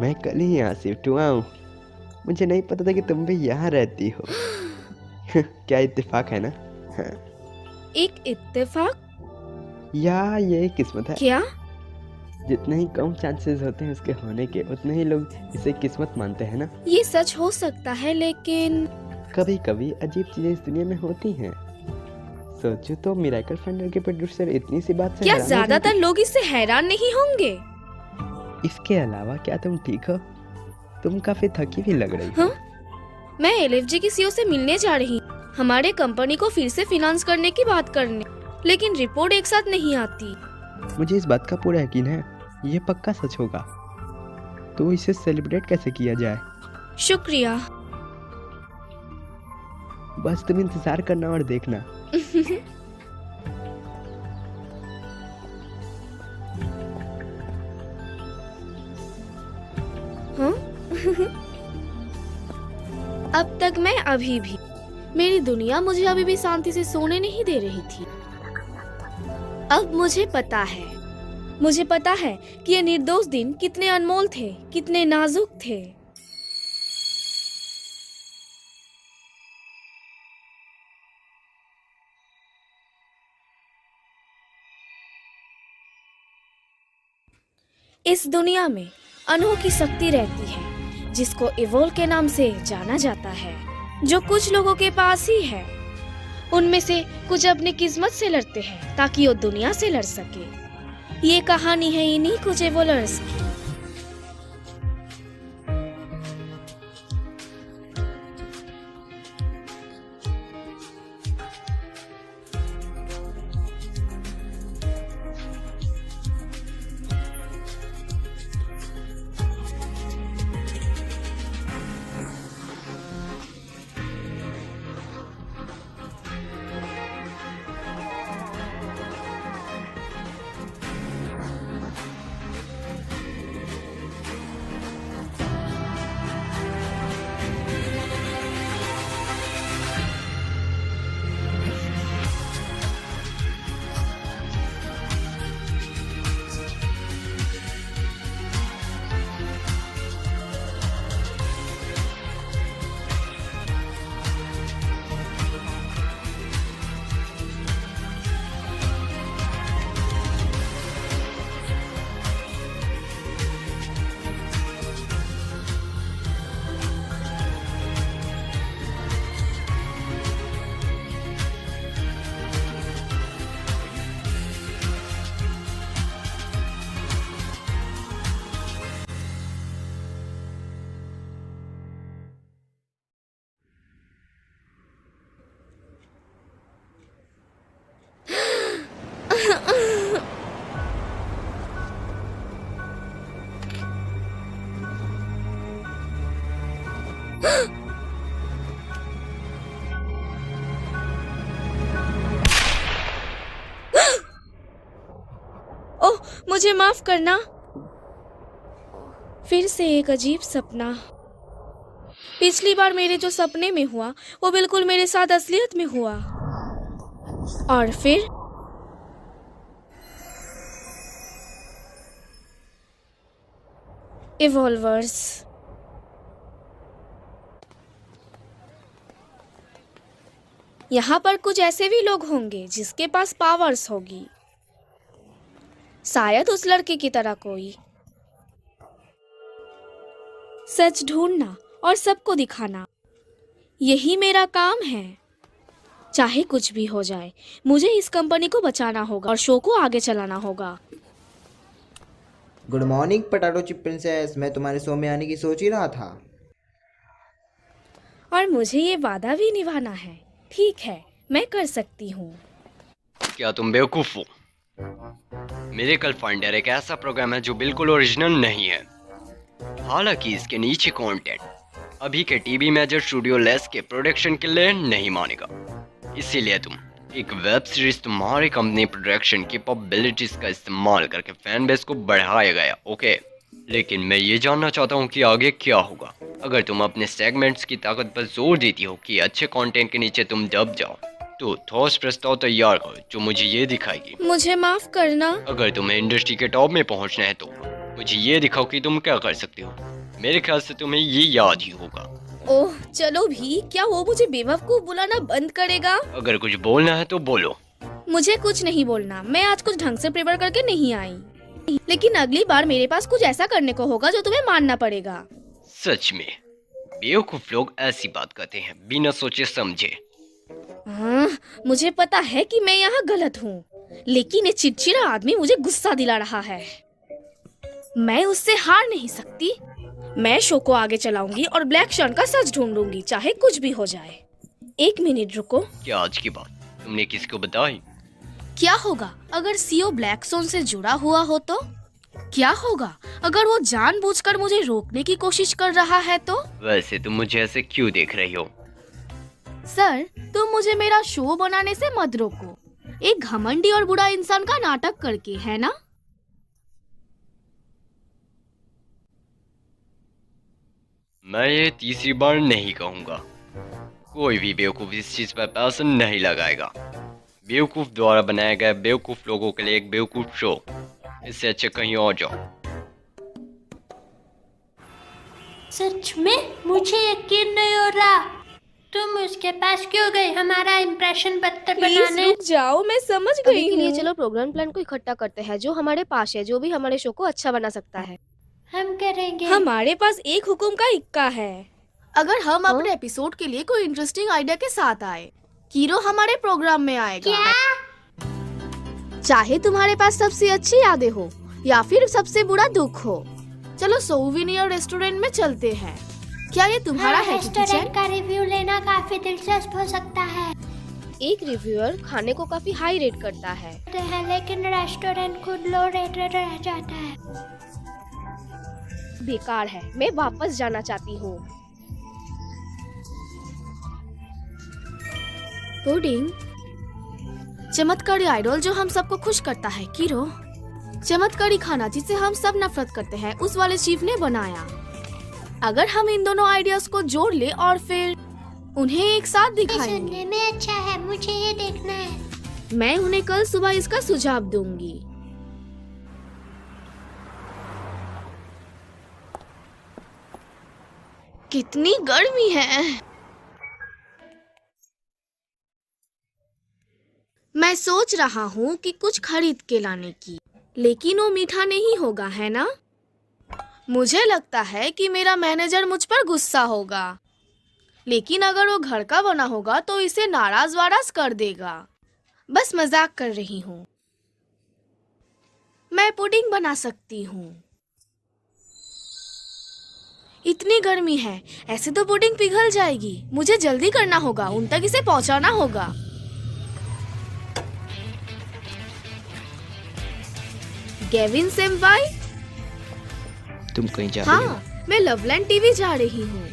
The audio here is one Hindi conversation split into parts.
मैं कल ही यहाँ शिफ्ट हुआ हूँ। मुझे नहीं पता था कि तुम भी यहाँ रहती हो। क्या इत्तेफाक है ना। हाँ। एक इत्तेफाक? या ये किस्मत है। क्या? जितने ही कम चांसेस होते हैं उसके होने के, उतने ही लोग इसे किस्मत मानते हैं ना। ये सच हो सकता है, लेकिन कभी कभी अजीब चीजें इस दुनिया में होती हैं। सोचो तो मिरेकल फाइंडर के प्रोड्यूसर इतनी सी बात से क्या हैरान हो जाएंगे। ज्यादातर लोग इससे हैरान नहीं होंगे? इसके अलावा क्या तुम ठीक हो? तुम काफी थकी भी लग रही हो। हाँ? मैं एलएफजी की सीईओ से मिलने जा रही हूँ, हमारे कंपनी को फिर से फिनांस करने की बात करने, लेकिन रिपोर्ट एक साथ नहीं आती। मुझे इस बात का पूरा यकीन है, ये पक्का सच होगा। तो इसे सेलिब्रेट कैसे किया जाए? शुक्रिया। बस तुम इंतजार करना और देखना। हाँ? अब तक मैं अभी भी, मेरी दुनिया मुझे अभी भी शांति से सोने नहीं दे रही थी। अब मुझे पता है कि ये निर्दोष दिन कितने अनमोल थे, कितने नाजुक थे। इस दुनिया में अनोखी शक्ति रहती है, जिसको इवोल्व के नाम से जाना जाता है, जो कुछ लोगों के पास ही है। उनमें से कुछ अपनी किस्मत से लड़ते हैं ताकि वो दुनिया से लड़ सके। ये कहानी है इन्हीं कुछ एवोलर्स की। ओह, मुझे माफ करना। फिर से एक अजीब सपना। पिछली बार मेरे जो सपने में हुआ वो बिल्कुल मेरे साथ असलियत में हुआ। और फिर इवॉल्वर्स। यहाँ पर कुछ ऐसे भी लोग होंगे जिसके पास पावर्स होगी, शायद उस लड़के की तरह कोई। सच ढूंढना और सबको दिखाना, यही मेरा काम है। चाहे कुछ भी हो जाए, मुझे इस कंपनी को बचाना होगा और शो को आगे चलाना होगा। Good morning potato chip princess, मैं तुम्हारे शो में आने की सोच ही रहा था। और मुझे ये वादा भी निभाना है। ठीक है, मैं कर सकती हूँ। क्या तुम बेवकूफ हो? मिरेकल फाइंडर एक ऐसा प्रोग्राम है जो बिल्कुल ओरिजिनल नहीं है। हालांकि इसके नीचे कंटेंट अभी के टीवी मेजर स्टूडियो लेस के प्रोडक्शन के लिए नहीं मानेगा। इसीलिए तुम एक वेब सीरीज तुम्हारी कंपनी प्रोडक्शन की पॉपुलैरिटीज का इस्तेमाल करके फैन बेस को बढ़ाया गया। ओके, लेकिन मैं ये जानना चाहता हूँ कि आगे क्या होगा। अगर तुम अपने सेगमेंट्स की ताकत पर जोर देती हो कि अच्छे कंटेंट के नीचे तुम दब जाओ, तो ठोस प्रस्ताव तैयार करो जो मुझे ये दिखाएगी। मुझे माफ करना। अगर तुम्हें इंडस्ट्री के टॉप में पहुंचना है तो मुझे ये दिखाओ कि तुम क्या कर सकते हो। मेरे ख्याल से तुम्हें ये याद ही होगा। ओह चलो भी, क्या वो मुझे बेवकूफ बुलाना बंद करेगा? अगर कुछ बोलना है तो बोलो। मुझे कुछ नहीं बोलना, मैं आज कुछ ढंग से प्रिपेयर करके नहीं आई, लेकिन अगली बार मेरे पास कुछ ऐसा करने को होगा जो तुम्हें मानना पड़ेगा। सच में बेवकूफ लोग ऐसी बात करते हैं बिना सोचे समझे। हाँ, मुझे पता है कि मैं यहाँ गलत हूँ, लेकिन ये चिड़चिड़ा आदमी मुझे गुस्सा दिला रहा है। मैं उससे हार नहीं सकती। मैं शो को आगे चलाऊंगी और ब्लैक शर्ट का सच ढूंढूंगी, चाहे कुछ भी हो जाए। एक मिनट रुको। क्या आज की बात तुमने किसको बताई? क्या होगा अगर सीओ ब्लैक सोन से जुड़ा हुआ हो तो? क्या होगा अगर वो जानबूझकर मुझे रोकने की कोशिश कर रहा है तो? वैसे तुम मुझे ऐसे क्यों देख रही हो? सर, तुम मुझे मेरा शो बनाने से मत रोको, एक घमंडी और बुरा इंसान का नाटक करके, है ना? मैं ये तीसरी बार नहीं कहूँगा। कोई भी बेवकूफ इस चीज पर पैसा नहीं लगाएगा। बेवकूफ द्वारा बनाया गया बेवकूफ लोगों के लिए एक बेवकूफ शो। इससे अच्छा कहीं और जाओ। सच में मुझे यकीन नहीं हो रहा। तुम उसके पास क्यों गए हमारा इम्प्रेशन बदतर बनाने? रुक जाओ, मैं समझ गई अभी के लिए हूँ। चलो प्रोग्राम प्लान को इकट्ठा करते हैं, जो हमारे पास है, जो भी हमारे शो को अच्छा बना सकता है। हम करेंगे। हमारे पास एक हुक्म का इक्का है। अगर हम अपने एपिसोड के लिए कोई इंटरेस्टिंग आइडिया के साथ आए, कीरो हमारे प्रोग्राम में आएगा। क्या? चाहे तुम्हारे पास सबसे अच्छी यादें हो या फिर सबसे बुरा दुख हो। चलो सोविनियर रेस्टोरेंट में चलते हैं। क्या ये तुम्हारा है रेस्टोरेंट का रिव्यू लेना काफी दिलचस्प हो सकता है। एक रिव्यूअर खाने को काफी हाई रेट करता है। लेकिन रेस्टोरेंट खुद लो रेटेड रह जाता है। बेकार है, मैं वापस जाना चाहती हूँ। पुडिंग, चमत्कारी आइडल जो हम सबको खुश करता है। कीरो, चमत्कारी खाना जिसे हम सब नफरत करते हैं, उस वाले चीफ ने बनाया। अगर हम इन दोनों आइडियाज को जोड़ ले और फिर उन्हें एक साथ दिखाएंगे, सुनने में अच्छा है, मुझे ये देखना है। मैं उन्हें कल सुबह इसका सुझाव दूंगी। कितनी गर्मी है। मैं सोच रहा हूँ कि कुछ खरीद के लाने की, लेकिन वो मीठा नहीं होगा, है ना? मुझे लगता है कि मेरा मैनेजर मुझ पर गुस्सा होगा, लेकिन अगर वो घर का बना होगा तो इसे नाराज वाराज कर देगा। बस मजाक कर रही हूँ। मैं पुडिंग बना सकती हूँ। इतनी गर्मी है, ऐसे तो पुडिंग पिघल जाएगी। मुझे जल्दी करना होगा, उन तक इसे पहुंचाना होगा। गेविन सेम्पाई, तुम कहीं जा रही हो? हाँ, मैं लवलैंड टीवी जा रही हूँ।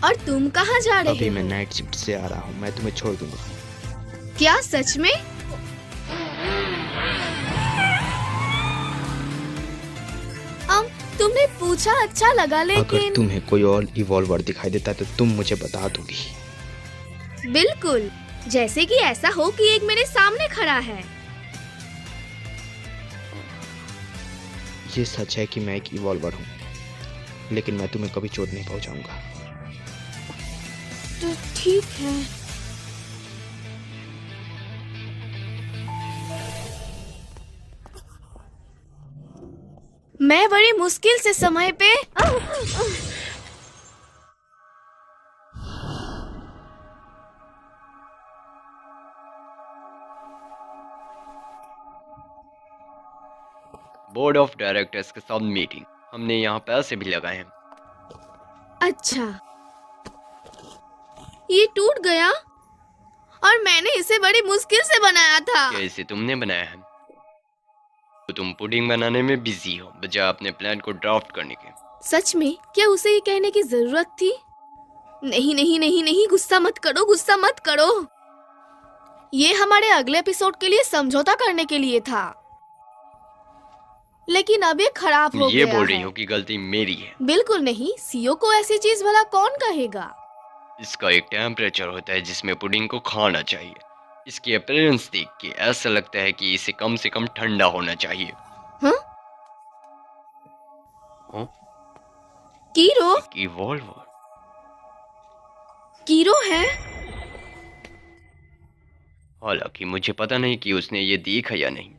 और तुम कहाँ जा रहे अभी हो? मैं नाइट शिफ्ट से आ रहा हूँ, मैं तुम्हें छोड़ दूंगा। क्या सच में? तुमने पूछा अच्छा लगा, अगर लेकिन तुम्हें कोई और इवॉल्वर दिखाई देता है तो तुम मुझे बता दोगी। बिल्कुल, जैसे कि ऐसा हो कि एक मेरे सामने खड़ा है। ये सच है कि मैं एक इवॉल्वर हूँ, लेकिन मैं तुम्हें कभी चोट नहीं पहुंचाऊंगा। तो ठीक है। मैं बड़ी मुश्किल से समय पे बोर्ड ऑफ डायरेक्टर्स के साथ मीटिंग। हमने यहाँ पैसे भी लगाए हैं। अच्छा, ये टूट गया और मैंने इसे बड़ी मुश्किल से बनाया था। क्या इसे तुमने बनाया है? तो तुम पुडिंग बनाने में बिजी हो बजाय अपने प्लान को ड्राफ्ट करने के। सच में क्या उसे ये कहने की जरूरत थी? नहीं नहीं नहीं नहीं, गुस्सा मत करो, गुस्सा मत करो। ये हमारे अगले एपिसोड के लिए समझौता करने के लिए था, लेकिन अब ये खराब तुम हो ये गया बोल रही है। हो कि गलती मेरी है? बिल्कुल नहीं, सीओ को ऐसी चीज भला कौन कहेगा? इसका एक टेम्परेचर होता है जिसमें पुडिंग को खाना चाहिए। इसकी अपीयरेंस देख के ऐसा लगता है कि इसे कम से कम ठंडा होना चाहिए। हाँ? हाँ? कीरो? इवॉल्वर? कीरो है? हालांकि मुझे पता नहीं कि उसने ये देखा या नहीं।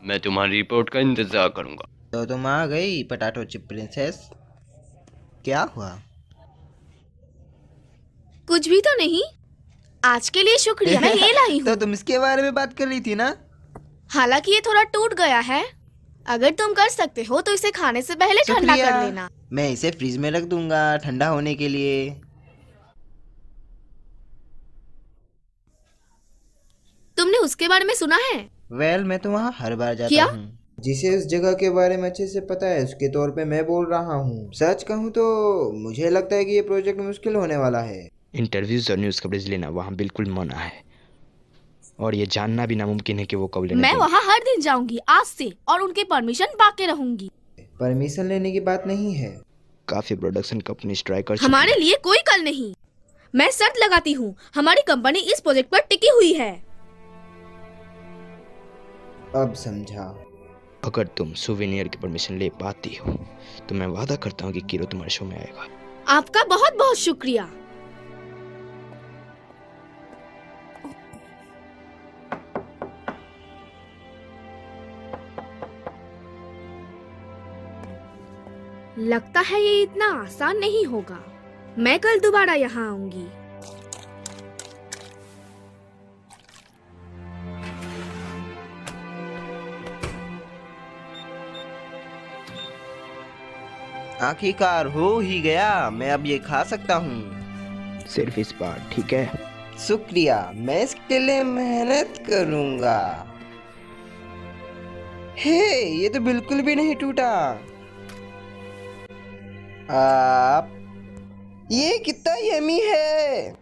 मैं तुम्हारी रिपोर्ट का इंतजार करूंगा। तो तुम आ गई पटाटो चिप प्रिंसेस। क्या हुआ? कुछ भी तो नहीं। आज के लिए शुक्रिया, मैं ये लाई तो हूँ। तुम इसके बारे में बात कर रही थी ना? हालांकि ये थोड़ा टूट गया है। अगर तुम कर सकते हो तो इसे खाने से पहले ठंडा शुक्रिया। कर लेना। मैं इसे फ्रिज में रख दूंगा ठंडा होने के लिए। तुमने उसके बारे में सुना है? वेल, मैं तो वहाँ हर बार जाता क्या? हूँ। जिसे उस जगह के बारे में अच्छे से पता है उसके तौर पे मैं बोल रहा हूँ। सच कहूँ तो मुझे लगता है कि ये प्रोजेक्ट मुश्किल होने वाला है। इंटरव्यूज और न्यूज़ कवरेज लेना वहाँ बिल्कुल मना है, और ये जानना भी नामुमकिन है कि वो कब लेने मैं देंगे। वहाँ हर दिन जाऊंगी आज से और उनके परमिशन पाके रहूंगी। परमिशन लेने की बात नहीं है। काफी प्रोडक्शन कंपनी स्ट्राइक कर चुकी हमारे है। लिए कोई कल नहीं। मैं शर्त लगाती हूँ, हमारी कंपनी इस प्रोजेक्ट पर टिकी हुई है। अब समझा। अगर तुम सुवेनियर की परमिशन ले पाती हो तो मैं वादा करता हूँ कि कीरो तुम्हारे शो में आएगा। आपका बहुत बहुत शुक्रिया। लगता है ये इतना आसान नहीं होगा। मैं कल दोबारा यहाँ आऊंगी। आखिरकार हो ही गया। मैं अब ये खा सकता हूँ। सिर्फ इस बार, ठीक है? शुक्रिया, मैं इसके लिए मेहनत करूंगा। हे, ये तो बिल्कुल भी नहीं टूटा। आप, ये कितना यमी है।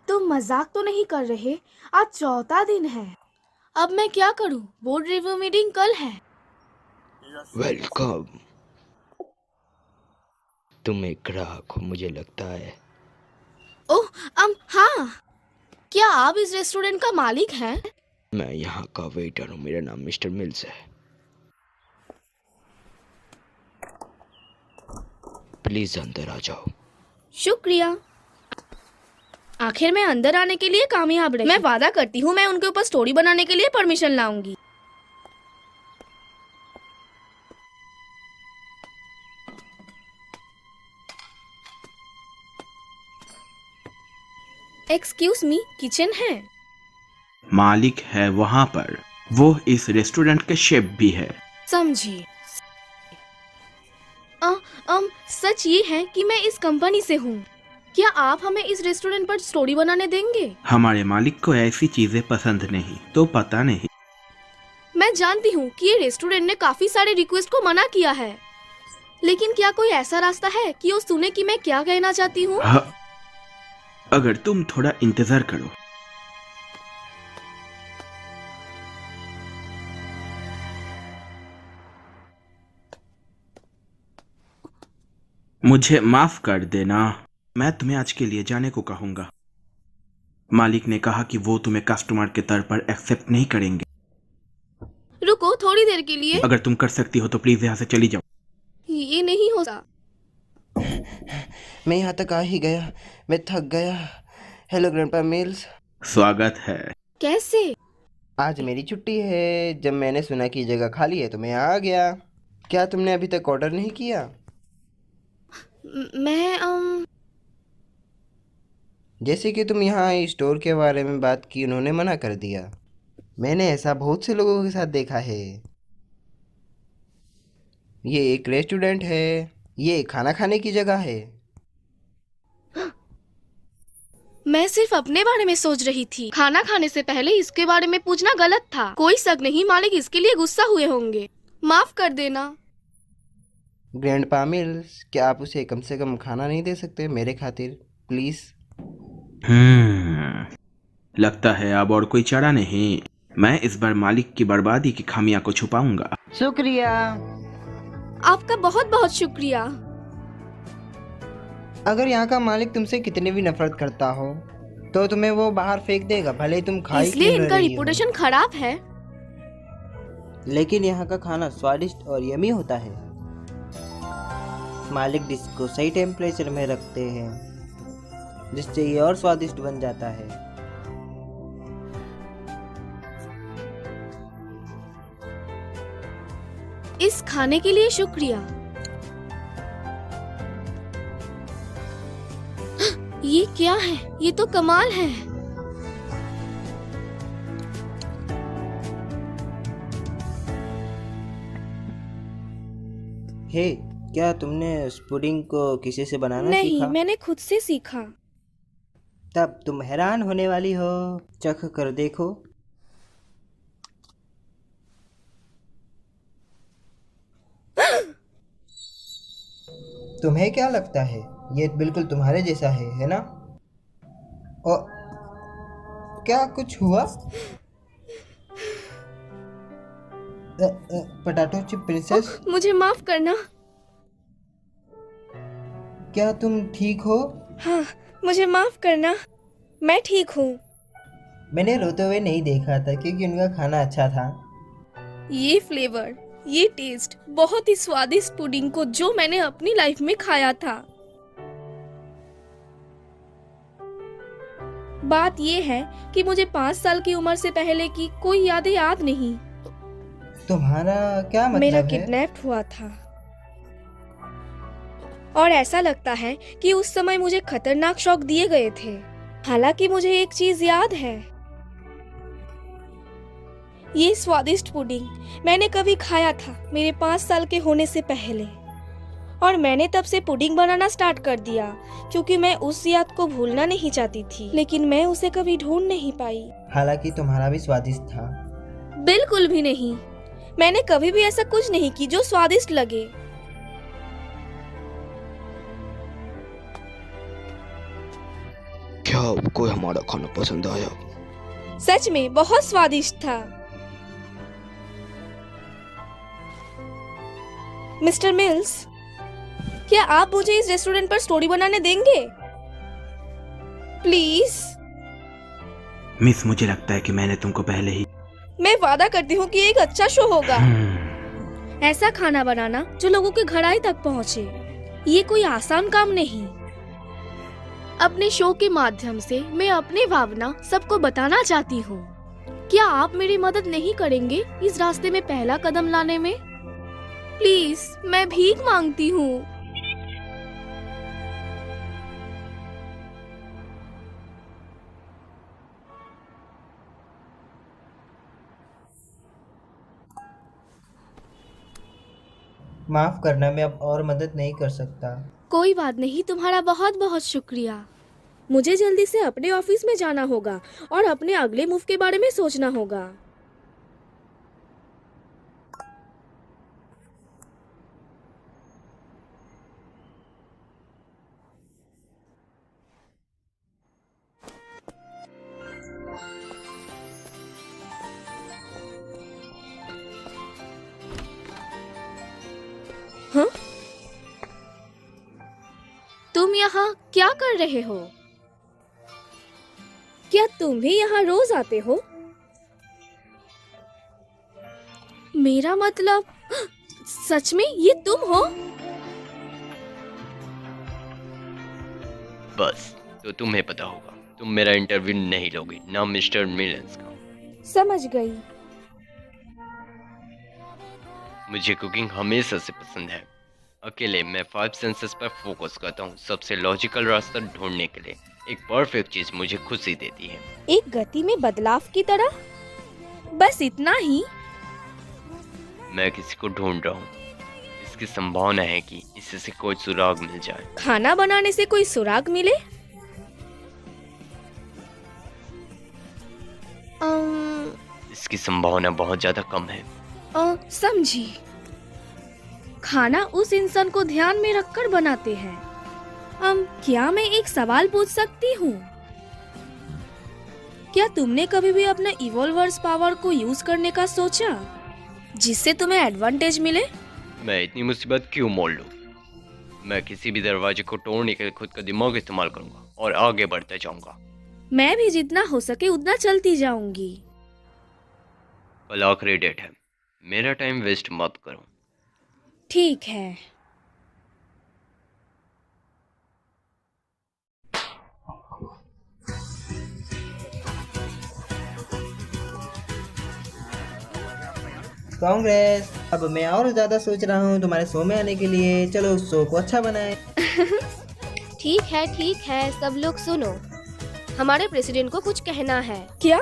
तुम मजाक तो नहीं कर रहे? आज चौथा दिन है। अब मैं क्या करूं? बोर्ड रिव्यू मीटिंग कल है। वेलकम। तुम एक ग्राहक हो मुझे लगता है। ओह, हाँ। क्या आप इस रेस्टोरेंट का मालिक हैं? मैं यहाँ का वेटर हूँ, मेरा नाम मिस्टर मिल्स है। प्लीज अंदर आ जाओ। शुक्रिया। आखिर मैं अंदर आने के लिए कामयाब रही। मैं वादा करती हूँ मैं उनके ऊपर स्टोरी बनाने के लिए परमिशन लाऊंगी। एक्सक्यूज मी, किचन है? मालिक है वहाँ पर। वो इस रेस्टोरेंट के शेफ भी है। समझी। सच ये है कि मैं इस कंपनी से हूँ। क्या आप हमें इस रेस्टोरेंट पर स्टोरी बनाने देंगे? हमारे मालिक को ऐसी चीजें पसंद नहीं, तो पता नहीं। मैं जानती हूँ कि ये रेस्टोरेंट ने काफी सारे रिक्वेस्ट को मना किया है, लेकिन क्या कोई ऐसा रास्ता है कि वो सुने कि मैं क्या कहना चाहती हूँ? अगर तुम थोड़ा इंतजार करो। मुझे माफ कर देना, मैं तुम्हें आज के लिए जाने को कहूंगा। मालिक ने कहा कि वो तुम्हें कस्टमर के तौर पर एक्सेप्ट नहीं करेंगे। रुको थोड़ी देर के लिए। अगर तुम कर सकती हो तो प्लीज यहाँ से चली जाओ। ये नहीं हो सकता। मैं यहाँ तक आ ही गया। मैं थक गया। Hello grandpa mills. स्वागत है। कैसे? आज मेरी छुट्टी है। जब मैंने सुना कि जगह खाली है तो मैं आ गया। क्या तुमने अभी तक ऑर्डर नहीं किया? मैं जैसे कि तुम यहाँ स्टोर के बारे में बात की, उन्होंने मना कर दिया। मैंने ऐसा बहुत से लोगों के साथ देखा है। ये एक रेस्टोरेंट है, ये खाना खाने की जगह है। मैं सिर्फ अपने बारे में सोच रही थी। खाना खाने से पहले इसके बारे में पूछना गलत था। कोई शक नहीं, मालिक इसके लिए गुस्सा हुए होंगे। माफ कर देना। ग्रैंडपा मिल्स, क्या आप उसे कम से कम खाना नहीं दे सकते मेरे खातिर, प्लीज? लगता है अब और कोई चारा नहीं। मैं इस बार मालिक की बर्बादी की खामियां को छुपाऊंगा। शुक्रिया। आपका बहुत बहुत शुक्रिया। अगर यहाँ का मालिक तुमसे कितनी भी नफरत करता हो तो तुम्हें वो बाहर फेंक देगा, भले ही तुम खाई इसलिए क्यों न इनका रही हो। रिपुटेशन खराब है। लेकिन यहाँ का खाना स्वादिष्ट और यमी होता है। मालिक डिश को सही टेम्परेचर में रखते हैं जिससे ये और स्वादिष्ट बन जाता है। इस खाने के लिए शुक्रिया। ये क्या है? ये तो कमाल है। हे, क्या तुमने उस पुडिंग को किसी से बनाना नहीं, सीखा? मैंने खुद से सीखा। तब तुम हैरान होने वाली हो। चख कर देखो। तुम्हें क्या लगता है? ये बिल्कुल तुम्हारे जैसा है ना? और क्या कुछ हुआ? पोटैटो चिप प्रिंसेस, मुझे माफ करना। क्या तुम ठीक हो? हाँ, मुझे माफ करना। मैं ठीक हूँ। मैंने रोते हुए नहीं देखा था क्योंकि उनका खाना अच्छा था। ये फ्लेवर, ये टेस्ट, बहुत ही स्वादिष्ट पुडिंग को जो मैंने अपनी लाइफ में खाया था। बात ये है कि मुझे 5 साल की उम्र से पहले की कोई यादें याद नहीं। तुम्हारा क्या मतलब मेरा है? किडनैप हुआ था और ऐसा लगता है कि उस समय मुझे खतरनाक शॉक दिए गए थे। हालांकि मुझे एक चीज याद है, ये स्वादिष्ट पुडिंग मैंने कभी खाया था मेरे 5 साल के होने से पहले, और मैंने तब से पुडिंग बनाना स्टार्ट कर दिया क्योंकि मैं उस याद को भूलना नहीं चाहती थी, लेकिन मैं उसे कभी ढूंढ नहीं पाई। हालांकि तुम्हारा भी स्वादिष्ट था। बिल्कुल भी नहीं, मैंने कभी भी ऐसा कुछ नहीं की जो स्वादिष्ट लगे। क्या आपको हमारा खाना पसंद आया? सच में बहुत स्वादिष्ट था। मिस्टर मिल्स, क्या आप मुझे इस रेस्टोरेंट पर स्टोरी बनाने देंगे? प्लीज। मिस, मुझे लगता है कि मैंने तुमको पहले ही मैं वादा करती हूँ कि एक अच्छा शो होगा। ऐसा खाना बनाना जो लोगों के घराई तक पहुँचे, ये कोई आसान काम नहीं। अपने शो के माध्यम से मैं अपनी भावना सबको बताना चाहती हूँ। क्या आप मेरी मदद नहीं करेंगे इस रास्ते में पहला कदम लाने में? प्लीज, मैं भीख मांगती हूँ। माफ करना, मैं अब और मदद नहीं कर सकता। कोई बात नहीं, तुम्हारा बहुत बहुत शुक्रिया। मुझे जल्दी से अपने ऑफिस में जाना होगा और अपने अगले मूव के बारे में सोचना होगा। हाँ? तुम यहाँ क्या कर रहे हो? क्या तुम भी यहाँ रोज आते हो? मेरा मतलब, सच में ये तुम हो? बस, तो तुम्हें पता होगा, तुम मेरा इंटरव्यू नहीं लोगे, ना मिस्टर मिलेंस का। समझ गई। मुझे कुकिंग हमेशा से पसंद है। अकेले मैं 5 सेंसेस पर फोकस करता हूँ, सबसे लॉजिकल रास्ता ढूंढने के लिए। एक परफेक्ट चीज मुझे खुशी देती है। एक गति में बदलाव की तरह? बस इतना ही? मैं किसी को ढूंढ रहा हूँ। इसकी संभावना है कि इससे कोई सुराग मिल जाए। खाना बनाने से कोई सुराग मिले? इसकी संभावना बहुत ज्यादा कम है। समझी। खाना उस इंसान को ध्यान में रखकर बनाते हैं। क्या मैं एक सवाल पूछ सकती हूँ? क्या तुमने कभी भी अपना इवोल्वर्स पावर को यूज करने का सोचा, जिससे तुम्हें एडवांटेज मिले? मैं इतनी मुसीबत क्यों मोल लूं? मैं किसी भी दरवाजे को तोड़ने के लिए खुद का दिमाग इस्तेमाल करूंगा और आगे बढ़ते जाऊंगा। मैं भी जितना हो सके उतना चलती जाऊंगी। कल आखिरी डेट है, मेरा टाइम वेस्ट मत करो। ठीक है। कांग्रेस, अब मैं और ज्यादा सोच रहा हूँ तुम्हारे शो में आने के लिए। चलो उस शो को अच्छा बनाए। ठीक है, सब लोग सुनो। हमारे प्रेसिडेंट को कुछ कहना है। क्या?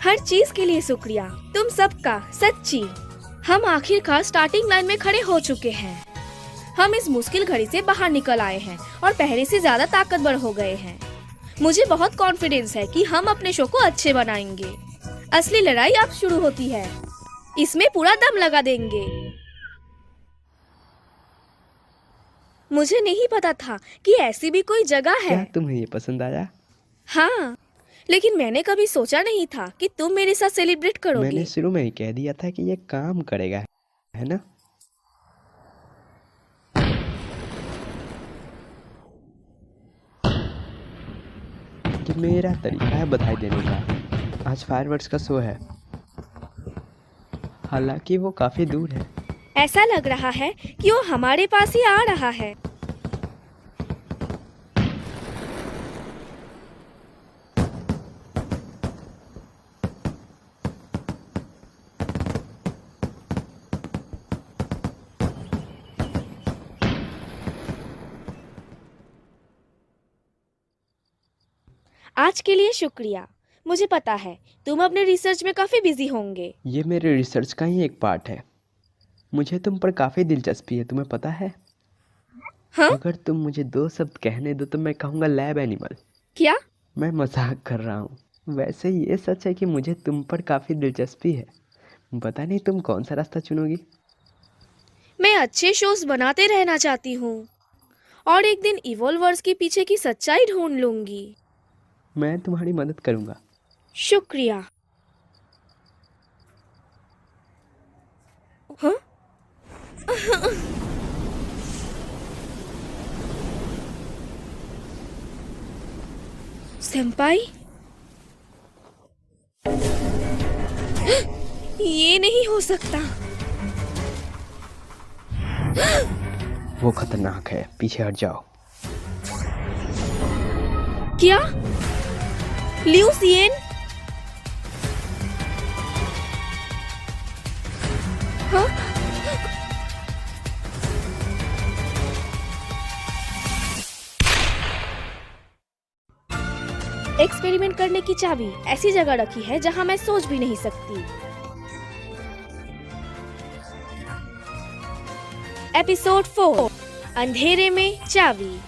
हर चीज के लिए शुक्रिया तुम सबका, सच्ची। हम आखिरकार स्टार्टिंग लाइन में खड़े हो चुके हैं। हम इस मुश्किल घड़ी से बाहर निकल आए हैं और पहले से ज्यादा ताकतवर हो गए हैं। मुझे बहुत कॉन्फिडेंस है कि हम अपने शो को अच्छे बनाएंगे। असली लड़ाई अब शुरू होती है, इसमें पूरा दम लगा देंगे। मुझे नहीं पता था कि ऐसी भी कोई जगह है। क्या तुम्हें ये पसंद आया? हाँ, लेकिन मैंने कभी सोचा नहीं था कि तुम मेरे साथ सेलिब्रेट करोगे। मैंने शुरू में ही कह दिया था कि ये काम करेगा, है ना? ये मेरा तरीका है बधाई देने का। आज फायरवर्क्स का शो है, हालांकि वो काफी दूर है। ऐसा लग रहा है कि वो हमारे पास ही आ रहा है। आज के लिए शुक्रिया। मुझे पता है तुम अपने रिसर्च में काफी बिजी होंगे। ये मेरे रिसर्च का ही एक पार्ट है। मुझे तुम पर काफी दिलचस्पी है, तुम्हें पता है? हाँ? अगर तुम मुझे 2 शब्द कहने दो तो मैं कहूँगा लैब एनिमल। क्या? मैं मजाक कर रहा हूँ। वैसे ये सच है कि मुझे तुम पर काफी दिलचस्पी है। पता नहीं तुम कौन सा रास्ता चुनोगी। मैं अच्छे शोज बनाते रहना चाहती हूँ और एक दिन इवोल्वर्स के पीछे की सच्चाई ढूंढ लूंगी। मैं तुम्हारी मदद करूँगा। शुक्रिया। हाँ? सेंपाई, ये नहीं हो सकता। वो खतरनाक है, पीछे हट जाओ। क्या? लिu xian? हाँ? एक्सपेरिमेंट करने की चाबी ऐसी जगह रखी है जहां मैं सोच भी नहीं सकती। एपिसोड 4, अंधेरे में चाबी।